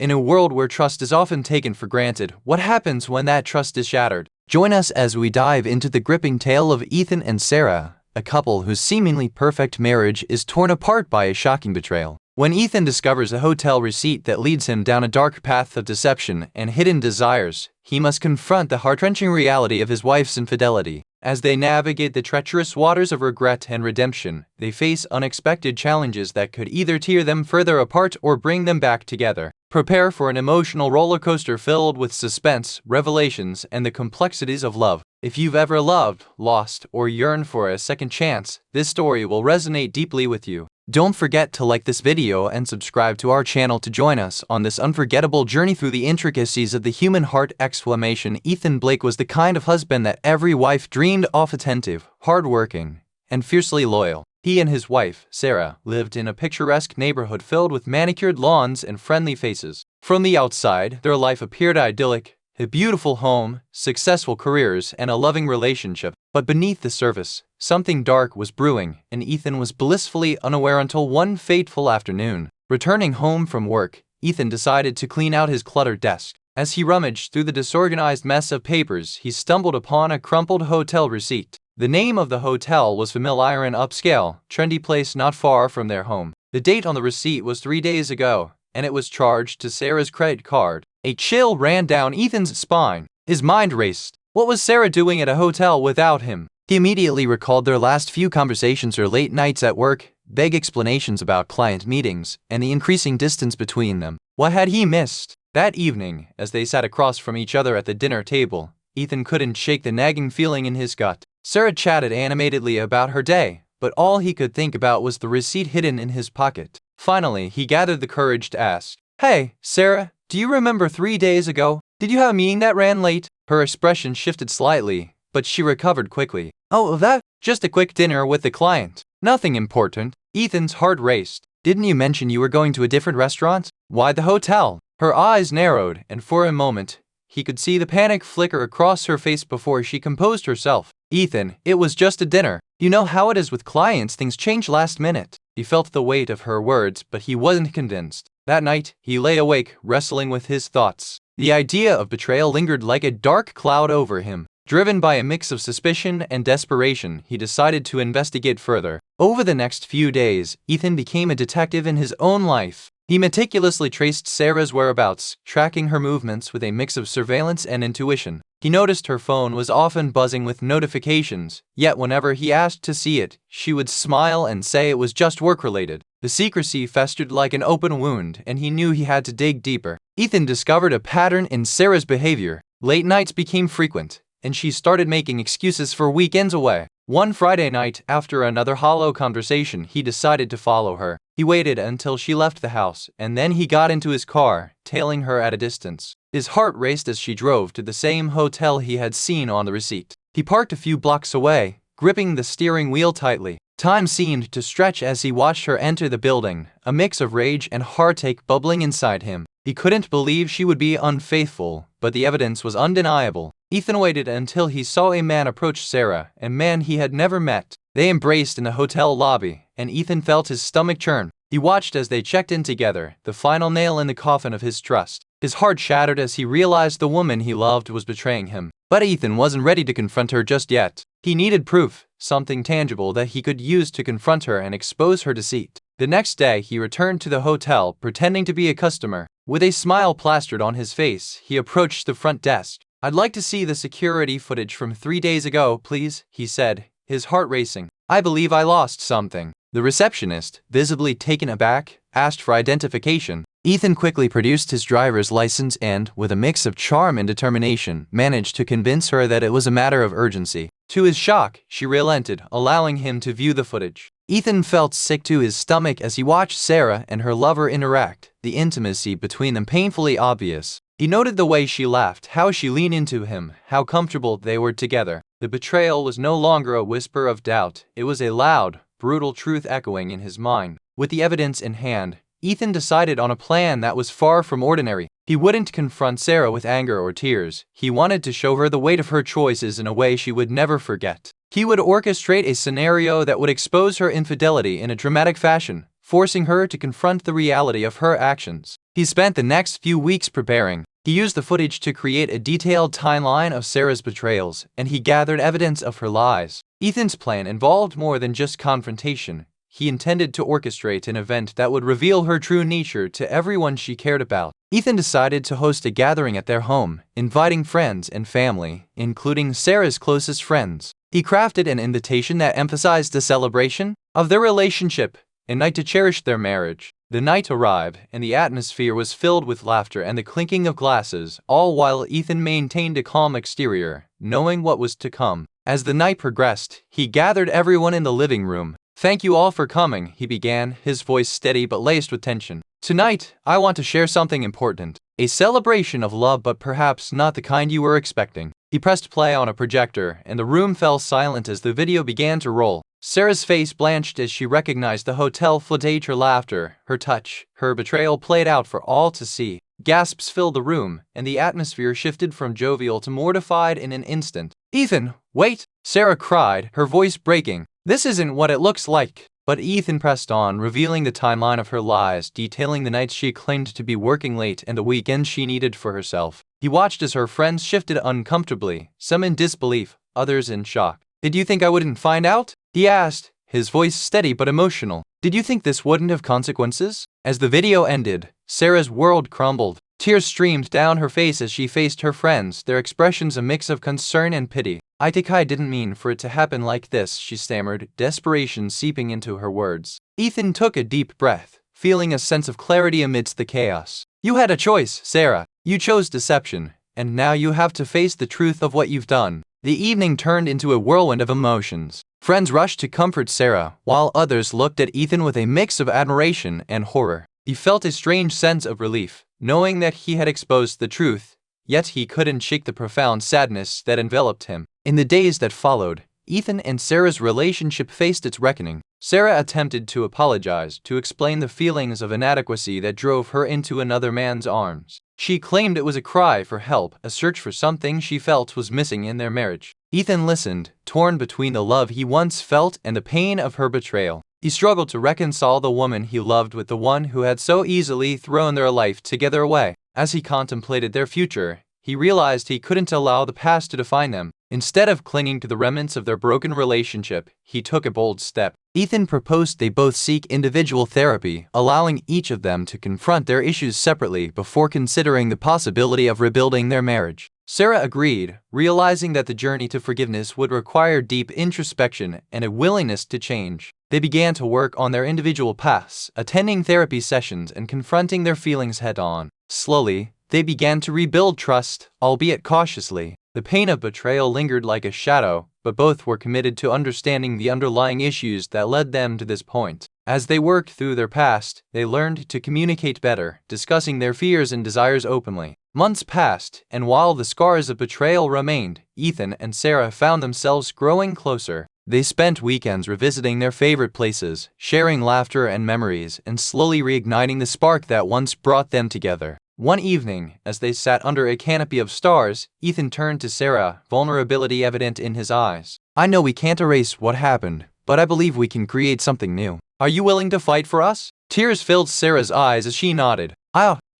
In a world where trust is often taken for granted, what happens when that trust is shattered? Join us as we dive into the gripping tale of Ethan and Sarah, a couple whose seemingly perfect marriage is torn apart by a shocking betrayal. When Ethan discovers a hotel receipt that leads him down a dark path of deception and hidden desires, he must confront the heart-wrenching reality of his wife's infidelity. As they navigate the treacherous waters of regret and redemption, they face unexpected challenges that could either tear them further apart or bring them back together. Prepare for an emotional roller coaster filled with suspense, revelations, and the complexities of love. If you've ever loved, lost, or yearned for a second chance, this story will resonate deeply with you. Don't forget to like this video and subscribe to our channel to join us on this unforgettable journey through the intricacies of the human heart! Ethan Blake was the kind of husband that every wife dreamed of: attentive, hardworking, and fiercely loyal. He and his wife, Sarah, lived in a picturesque neighborhood filled with manicured lawns and friendly faces. From the outside, their life appeared idyllic. A beautiful home, successful careers, and a loving relationship. But beneath the surface, something dark was brewing, and Ethan was blissfully unaware until one fateful afternoon. Returning home from work, Ethan decided to clean out his cluttered desk. As he rummaged through the disorganized mess of papers, he stumbled upon a crumpled hotel receipt. The name of the hotel was familiar: an upscale, trendy place not far from their home. The date on the receipt was 3 days ago, and it was charged to Sarah's credit card. A chill ran down Ethan's spine. His mind raced. What was Sarah doing at a hotel without him? He immediately recalled their last few conversations, or late nights at work, vague explanations about client meetings, and the increasing distance between them. What had he missed? That evening, as they sat across from each other at the dinner table, Ethan couldn't shake the nagging feeling in his gut. Sarah chatted animatedly about her day, but all he could think about was the receipt hidden in his pocket. Finally, he gathered the courage to ask, "Hey, Sarah, do you remember 3 days ago? Did you have a meeting that ran late?" Her expression shifted slightly, but she recovered quickly. "Oh, just a quick dinner with the client. Nothing important." Ethan's heart raced. "Didn't you mention you were going to a different restaurant? Why the hotel?" Her eyes narrowed, and for a moment, he could see the panic flicker across her face before she composed herself. "Ethan, it was just a dinner. You know how it is with clients, things change last minute." He felt the weight of her words, but he wasn't convinced. That night, he lay awake, wrestling with his thoughts. The idea of betrayal lingered like a dark cloud over him. Driven by a mix of suspicion and desperation, he decided to investigate further. Over the next few days, Ethan became a detective in his own life. He meticulously traced Sarah's whereabouts, tracking her movements with a mix of surveillance and intuition. He noticed her phone was often buzzing with notifications, yet whenever he asked to see it, she would smile and say it was just work-related. The secrecy festered like an open wound, and he knew he had to dig deeper. Ethan discovered a pattern in Sarah's behavior. Late nights became frequent, and she started making excuses for weekends away. One Friday night, after another hollow conversation, he decided to follow her. He waited until she left the house, and then he got into his car, tailing her at a distance. His heart raced as she drove to the same hotel he had seen on the receipt. He parked a few blocks away, gripping the steering wheel tightly. Time seemed to stretch as he watched her enter the building, a mix of rage and heartache bubbling inside him. He couldn't believe she would be unfaithful, but the evidence was undeniable. Ethan waited until he saw a man approach Sarah, a man he had never met. They embraced in the hotel lobby, and Ethan felt his stomach churn. He watched as they checked in together, the final nail in the coffin of his trust. His heart shattered as he realized the woman he loved was betraying him. But Ethan wasn't ready to confront her just yet. He needed proof, something tangible that he could use to confront her and expose her deceit. The next day, he returned to the hotel, pretending to be a customer. With a smile plastered on his face, he approached the front desk. "I'd like to see the security footage from 3 days ago, please," he said, his heart racing. "I believe I lost something." The receptionist, visibly taken aback, asked for identification. Ethan quickly produced his driver's license and, with a mix of charm and determination, managed to convince her that it was a matter of urgency. To his shock, she relented, allowing him to view the footage. Ethan felt sick to his stomach as he watched Sarah and her lover interact, the intimacy between them painfully obvious. He noted the way she laughed, how she leaned into him, how comfortable they were together. The betrayal was no longer a whisper of doubt. It was a loud, brutal truth echoing in his mind. With the evidence in hand, Ethan decided on a plan that was far from ordinary. He wouldn't confront Sarah with anger or tears. He wanted to show her the weight of her choices in a way she would never forget. He would orchestrate a scenario that would expose her infidelity in a dramatic fashion, forcing her to confront the reality of her actions. He spent the next few weeks preparing. He used the footage to create a detailed timeline of Sarah's betrayals, and he gathered evidence of her lies. Ethan's plan involved more than just confrontation. He intended to orchestrate an event that would reveal her true nature to everyone she cared about. Ethan decided to host a gathering at their home, inviting friends and family, including Sarah's closest friends. He crafted an invitation that emphasized the celebration of their relationship, a night to cherish their marriage. The night arrived, and the atmosphere was filled with laughter and the clinking of glasses, all while Ethan maintained a calm exterior, knowing what was to come. As the night progressed, he gathered everyone in the living room. "Thank you all for coming," he began, his voice steady but laced with tension. "Tonight, I want to share something important. A celebration of love, but perhaps not the kind you were expecting." He pressed play on a projector, and the room fell silent as the video began to roll. Sarah's face blanched as she recognized the hotel footage. Her laughter, her touch, her betrayal played out for all to see. Gasps filled the room, and the atmosphere shifted from jovial to mortified in an instant. "Ethan, wait!" Sarah cried, her voice breaking. "This isn't what it looks like." But Ethan pressed on, revealing the timeline of her lies, detailing the nights she claimed to be working late and the weekends she needed for herself. He watched as her friends shifted uncomfortably, some in disbelief, others in shock. "Did you think I wouldn't find out?" he asked, his voice steady but emotional. "Did you think this wouldn't have consequences?" As the video ended, Sarah's world crumbled. Tears streamed down her face as she faced her friends, their expressions a mix of concern and pity. "I think I didn't mean for it to happen like this," she stammered, desperation seeping into her words. Ethan took a deep breath, feeling a sense of clarity amidst the chaos. "You had a choice, Sarah. You chose deception, and now you have to face the truth of what you've done." The evening turned into a whirlwind of emotions. Friends rushed to comfort Sarah, while others looked at Ethan with a mix of admiration and horror. He felt a strange sense of relief, knowing that he had exposed the truth, yet he couldn't shake the profound sadness that enveloped him. In the days that followed, Ethan and Sarah's relationship faced its reckoning. Sarah attempted to apologize, to explain the feelings of inadequacy that drove her into another man's arms. She claimed it was a cry for help, a search for something she felt was missing in their marriage. Ethan listened, torn between the love he once felt and the pain of her betrayal. He struggled to reconcile the woman he loved with the one who had so easily thrown their life together away. As he contemplated their future, he realized he couldn't allow the past to define them. Instead of clinging to the remnants of their broken relationship, he took a bold step. Ethan proposed they both seek individual therapy, allowing each of them to confront their issues separately before considering the possibility of rebuilding their marriage. Sarah agreed, realizing that the journey to forgiveness would require deep introspection and a willingness to change. They began to work on their individual paths, attending therapy sessions and confronting their feelings head-on. Slowly, they began to rebuild trust, albeit cautiously. The pain of betrayal lingered like a shadow, but both were committed to understanding the underlying issues that led them to this point. As they worked through their past, they learned to communicate better, discussing their fears and desires openly. Months passed, and while the scars of betrayal remained, Ethan and Sarah found themselves growing closer. They spent weekends revisiting their favorite places, sharing laughter and memories, and slowly reigniting the spark that once brought them together. One evening, as they sat under a canopy of stars, Ethan turned to Sarah, vulnerability evident in his eyes. "I know we can't erase what happened, but I believe we can create something new. Are you willing to fight for us?" Tears filled Sarah's eyes as she nodded.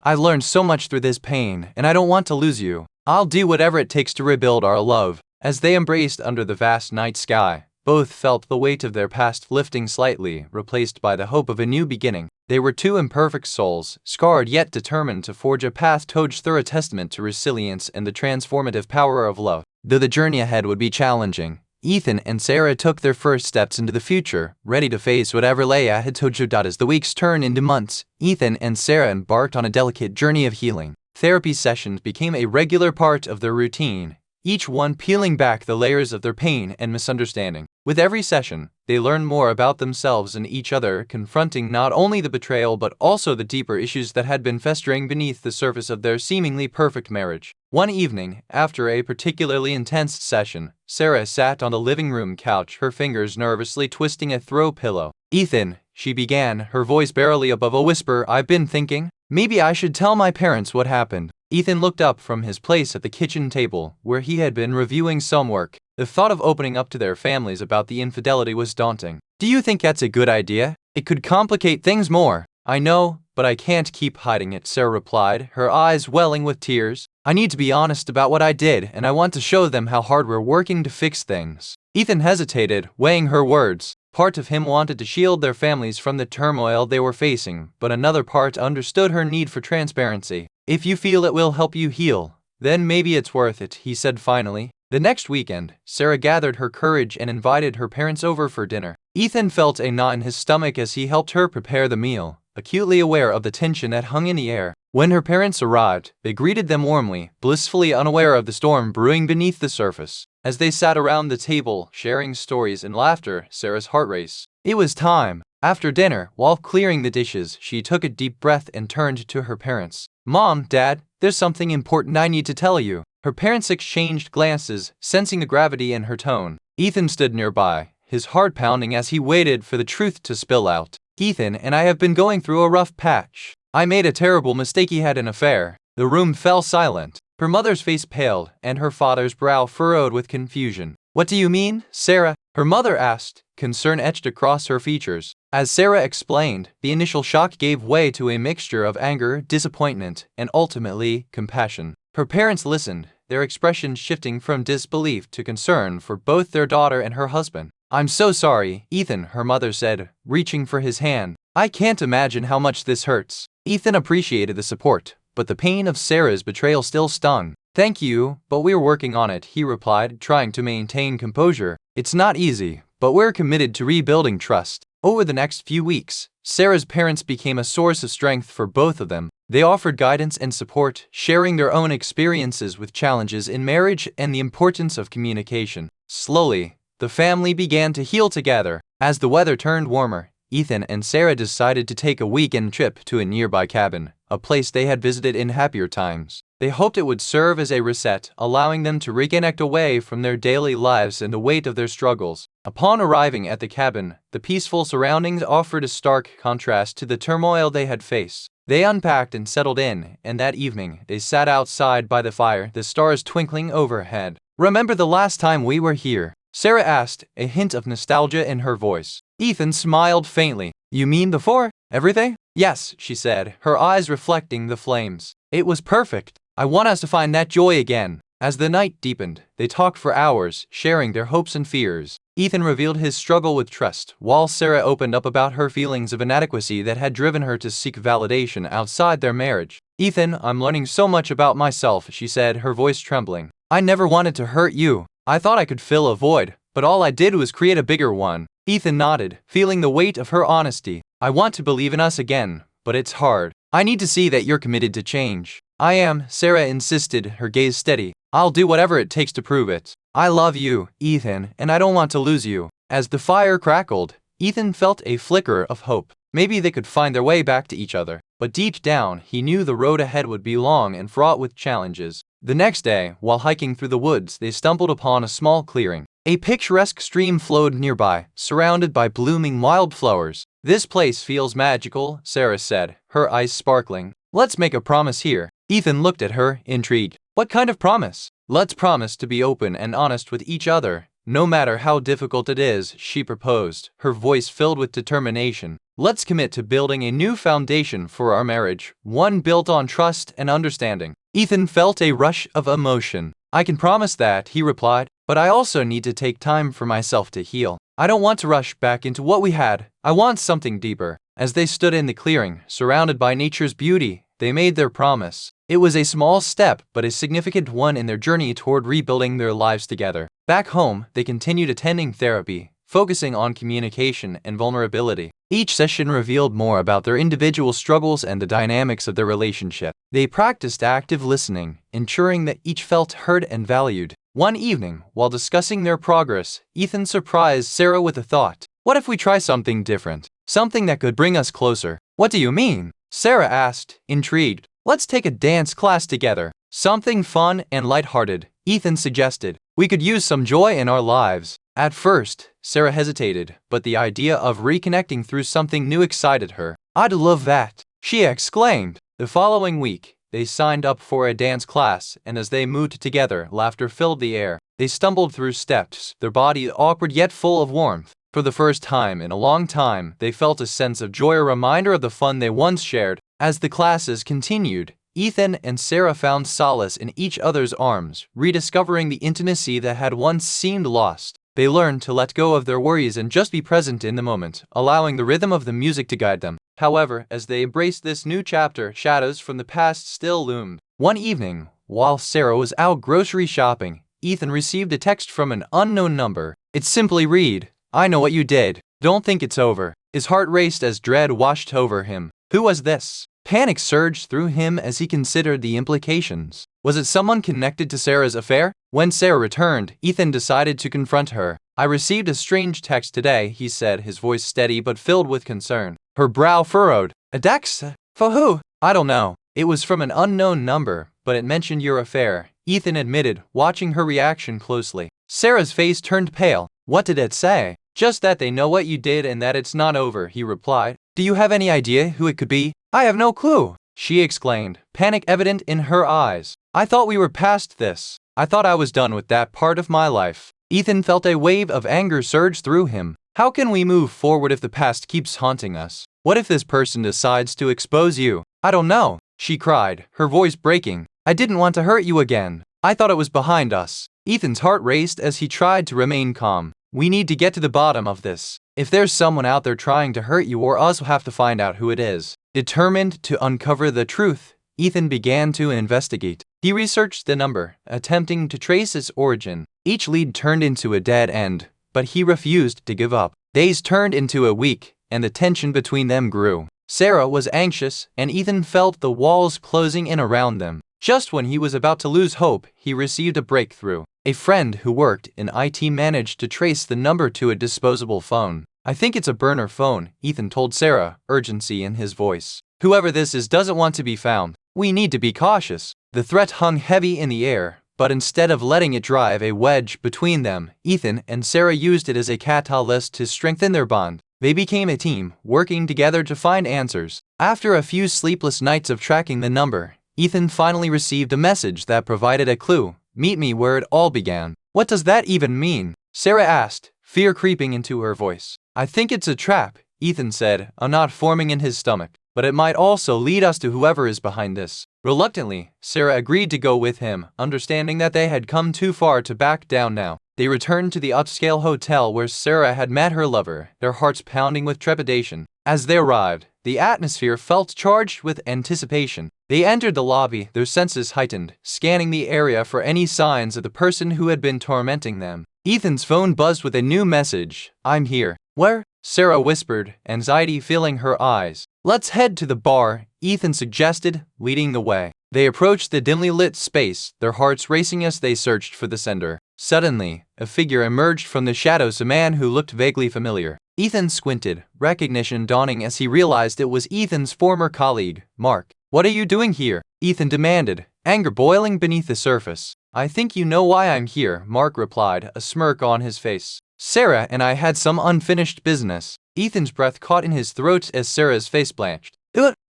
I've learned so much through this pain, and I don't want to lose you. I'll do whatever it takes to rebuild our love." As they embraced under the vast night sky, both felt the weight of their past lifting slightly, replaced by the hope of a new beginning. They were two imperfect souls, scarred yet determined to forge a path towards through, a testament to resilience and the transformative power of love. Though the journey ahead would be challenging, Ethan and Sarah took their first steps into the future, ready to face whatever lay ahead. As the weeks turned into months, Ethan and Sarah embarked on a delicate journey of healing. Therapy sessions became a regular part of their routine, each one peeling back the layers of their pain and misunderstanding. With every session, they learned more about themselves and each other, confronting not only the betrayal but also the deeper issues that had been festering beneath the surface of their seemingly perfect marriage. One evening, after a particularly intense session, Sarah sat on the living room couch, her fingers nervously twisting a throw pillow. "Ethan," she began, her voice barely above a whisper, "I've been thinking, maybe I should tell my parents what happened." Ethan looked up from his place at the kitchen table, where he had been reviewing some work. The thought of opening up to their families about the infidelity was daunting. "Do you think that's a good idea? It could complicate things more." I know, but I can't keep hiding it, Sarah replied, her eyes welling with tears. I need to be honest about what I did, and I want to show them how hard we're working to fix things. Ethan hesitated, weighing her words. Part of him wanted to shield their families from the turmoil they were facing, but another part understood her need for transparency. If you feel it will help you heal, then maybe it's worth it, he said finally. The next weekend, Sarah gathered her courage and invited her parents over for dinner. Ethan felt a knot in his stomach as he helped her prepare the meal, acutely aware of the tension that hung in the air. When her parents arrived, they greeted them warmly, blissfully unaware of the storm brewing beneath the surface. As they sat around the table, sharing stories and laughter, Sarah's heart raced. It was time. After dinner, while clearing the dishes, she took a deep breath and turned to her parents. Mom, Dad, there's something important I need to tell you. Her parents exchanged glances, sensing the gravity in her tone. Ethan stood nearby, his heart pounding as he waited for the truth to spill out. Ethan and I have been going through a rough patch. I made a terrible mistake. He had an affair. The room fell silent. Her mother's face paled, and her father's brow furrowed with confusion. What do you mean, Sarah? Her mother asked, concern etched across her features. As Sarah explained, the initial shock gave way to a mixture of anger, disappointment, and ultimately, compassion. Her parents listened, their expressions shifting from disbelief to concern for both their daughter and her husband. I'm so sorry, Ethan, her mother said, reaching for his hand. I can't imagine how much this hurts. Ethan appreciated the support, but the pain of Sarah's betrayal still stung. Thank you, but we're working on it, he replied, trying to maintain composure. It's not easy, but we're committed to rebuilding trust. Over the next few weeks, Sarah's parents became a source of strength for both of them. They offered guidance and support, sharing their own experiences with challenges in marriage and the importance of communication. Slowly, the family began to heal together. As the weather turned warmer, Ethan and Sarah decided to take a weekend trip to a nearby cabin, a place they had visited in happier times. They hoped it would serve as a reset, allowing them to reconnect away from their daily lives and the weight of their struggles. Upon arriving at the cabin, the peaceful surroundings offered a stark contrast to the turmoil they had faced. They unpacked and settled in, and that evening, they sat outside by the fire, the stars twinkling overhead. Remember the last time we were here? Sarah asked, a hint of nostalgia in her voice. Ethan smiled faintly. You mean before everything? Yes, she said, her eyes reflecting the flames. It was perfect. I want us to find that joy again. As the night deepened, they talked for hours, sharing their hopes and fears. Ethan revealed his struggle with trust, while Sarah opened up about her feelings of inadequacy that had driven her to seek validation outside their marriage. Ethan, I'm learning so much about myself, she said, her voice trembling. I never wanted to hurt you. I thought I could fill a void, but all I did was create a bigger one. Ethan nodded, feeling the weight of her honesty. I want to believe in us again, but it's hard. I need to see that you're committed to change. I am, Sarah insisted, her gaze steady. I'll do whatever it takes to prove it. I love you, Ethan, and I don't want to lose you. As the fire crackled, Ethan felt a flicker of hope. Maybe they could find their way back to each other. But deep down, he knew the road ahead would be long and fraught with challenges. The next day, while hiking through the woods, they stumbled upon a small clearing. A picturesque stream flowed nearby, surrounded by blooming wildflowers. This place feels magical, Sarah said, her eyes sparkling. Let's make a promise here. Ethan looked at her, intrigued. What kind of promise? Let's promise to be open and honest with each other, no matter how difficult it is, she proposed, her voice filled with determination. Let's commit to building a new foundation for our marriage, one built on trust and understanding. Ethan felt a rush of emotion. I can promise that, he replied, but I also need to take time for myself to heal. I don't want to rush back into what we had. I want something deeper. As they stood in the clearing, surrounded by nature's beauty, they made their promise. It was a small step, but a significant one in their journey toward rebuilding their lives together. Back home, they continued attending therapy, focusing on communication and vulnerability. Each session revealed more about their individual struggles and the dynamics of their relationship. They practiced active listening, ensuring that each felt heard and valued. One evening, while discussing their progress, Ethan surprised Sarah with a thought. What if we try something different? Something that could bring us closer. What do you mean? Sarah asked, intrigued. Let's take a dance class together. Something fun and lighthearted, Ethan suggested. We could use some joy in our lives. At first, Sarah hesitated, but the idea of reconnecting through something new excited her. I'd love that, she exclaimed. The following week, they signed up for a dance class, and as they moved together, laughter filled the air. They stumbled through steps, their bodies awkward yet full of warmth. For the first time in a long time, they felt a sense of joy, a reminder of the fun they once shared. As the classes continued, Ethan and Sarah found solace in each other's arms, rediscovering the intimacy that had once seemed lost. They learned to let go of their worries and just be present in the moment, allowing the rhythm of the music to guide them. However, as they embraced this new chapter, shadows from the past still loomed. One evening, while Sarah was out grocery shopping, Ethan received a text from an unknown number. It simply read, "I know what you did. Don't think it's over." His heart raced as dread washed over him. Who was this? Panic surged through him as he considered the implications. Was it someone connected to Sarah's affair? When Sarah returned, Ethan decided to confront her. "I received a strange text today," he said, his voice steady but filled with concern. Her brow furrowed. "A text? For who?" "I don't know. It was from an unknown number, but it mentioned your affair," Ethan admitted, watching her reaction closely. Sarah's face turned pale. "What did it say?" "Just that they know what you did and that it's not over," he replied. "Do you have any idea who it could be?" "I have no clue," she exclaimed, panic evident in her eyes. "I thought we were past this. I thought I was done with that part of my life." Ethan felt a wave of anger surge through him. How can we move forward if the past keeps haunting us? What if this person decides to expose you? "I don't know," she cried, her voice breaking. "I didn't want to hurt you again. I thought it was behind us." Ethan's heart raced as he tried to remain calm. "We need to get to the bottom of this. If there's someone out there trying to hurt you or us, we'll have to find out who it is." Determined to uncover the truth, Ethan began to investigate. He researched the number, attempting to trace its origin. Each lead turned into a dead end, but he refused to give up. Days turned into a week, and the tension between them grew. Sarah was anxious, and Ethan felt the walls closing in around them. Just when he was about to lose hope, he received a breakthrough. A friend who worked in IT managed to trace the number to a disposable phone. "I think it's a burner phone," Ethan told Sarah, urgency in his voice. "Whoever this is doesn't want to be found. We need to be cautious." The threat hung heavy in the air, but instead of letting it drive a wedge between them, Ethan and Sarah used it as a catalyst to strengthen their bond. They became a team, working together to find answers. After a few sleepless nights of tracking the number, Ethan finally received a message that provided a clue. "Meet me where it all began." "What does that even mean?" Sarah asked, fear creeping into her voice. "I think it's a trap," Ethan said, a knot forming in his stomach. "But it might also lead us to whoever is behind this." Reluctantly, Sarah agreed to go with him, understanding that they had come too far to back down now. They returned to the upscale hotel where Sarah had met her lover, their hearts pounding with trepidation. As they arrived, the atmosphere felt charged with anticipation. They entered the lobby, their senses heightened, scanning the area for any signs of the person who had been tormenting them. Ethan's phone buzzed with a new message. "I'm here." "Where?" Sarah whispered, anxiety filling her eyes. "Let's head to the bar," Ethan suggested, leading the way. They approached the dimly lit space, their hearts racing as they searched for the sender. Suddenly, a figure emerged from the shadows, a man who looked vaguely familiar. Ethan squinted, recognition dawning as he realized it was Ethan's former colleague, Mark. "What are you doing here?" Ethan demanded, anger boiling beneath the surface. "I think you know why I'm here," Mark replied, a smirk on his face. "Sarah and I had some unfinished business." Ethan's breath caught in his throat as Sarah's face blanched.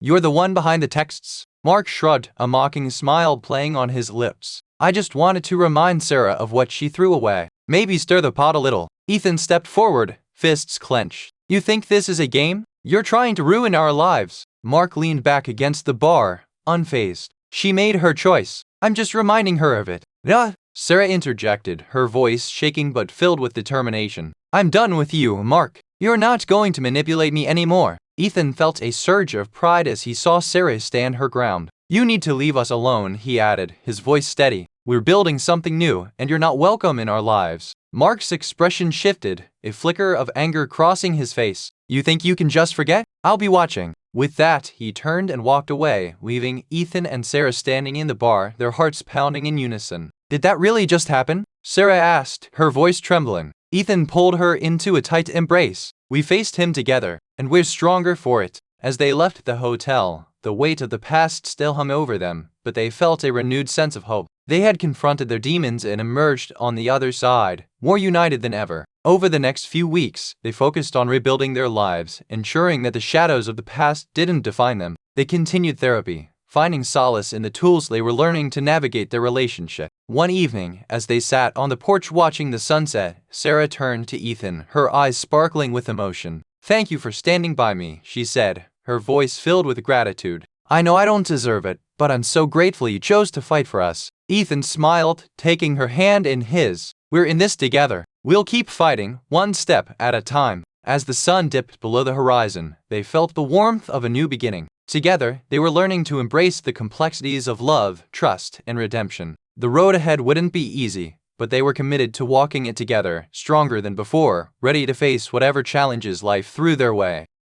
"You're the one behind the texts?" Mark shrugged, a mocking smile playing on his lips. "I just wanted to remind Sarah of what she threw away. Maybe stir the pot a little." Ethan stepped forward, fists clenched. "You think this is a game? You're trying to ruin our lives." Mark leaned back against the bar, unfazed. "She made her choice. I'm just reminding her of it." "Duh!" Sarah interjected, her voice shaking but filled with determination. "I'm done with you, Mark. You're not going to manipulate me anymore." Ethan felt a surge of pride as he saw Sarah stand her ground. "You need to leave us alone," he added, his voice steady. "We're building something new, and you're not welcome in our lives." Mark's expression shifted, a flicker of anger crossing his face. "You think you can just forget? I'll be watching." With that, he turned and walked away, leaving Ethan and Sarah standing in the bar, their hearts pounding in unison. "Did that really just happen?" Sarah asked, her voice trembling. Ethan pulled her into a tight embrace. "We faced him together, and we're stronger for it." As they left the hotel, the weight of the past still hung over them, but they felt a renewed sense of hope. They had confronted their demons and emerged on the other side, more united than ever. Over the next few weeks, they focused on rebuilding their lives, ensuring that the shadows of the past didn't define them. They continued therapy, finding solace in the tools they were learning to navigate their relationship. One evening, as they sat on the porch watching the sunset, Sarah turned to Ethan, her eyes sparkling with emotion. "Thank you for standing by me," she said, her voice filled with gratitude. "I know I don't deserve it, but I'm so grateful you chose to fight for us." Ethan smiled, taking her hand in his. "We're in this together. We'll keep fighting, one step at a time." As the sun dipped below the horizon, they felt the warmth of a new beginning. Together, they were learning to embrace the complexities of love, trust, and redemption. The road ahead wouldn't be easy, but they were committed to walking it together, stronger than before, ready to face whatever challenges life threw their way.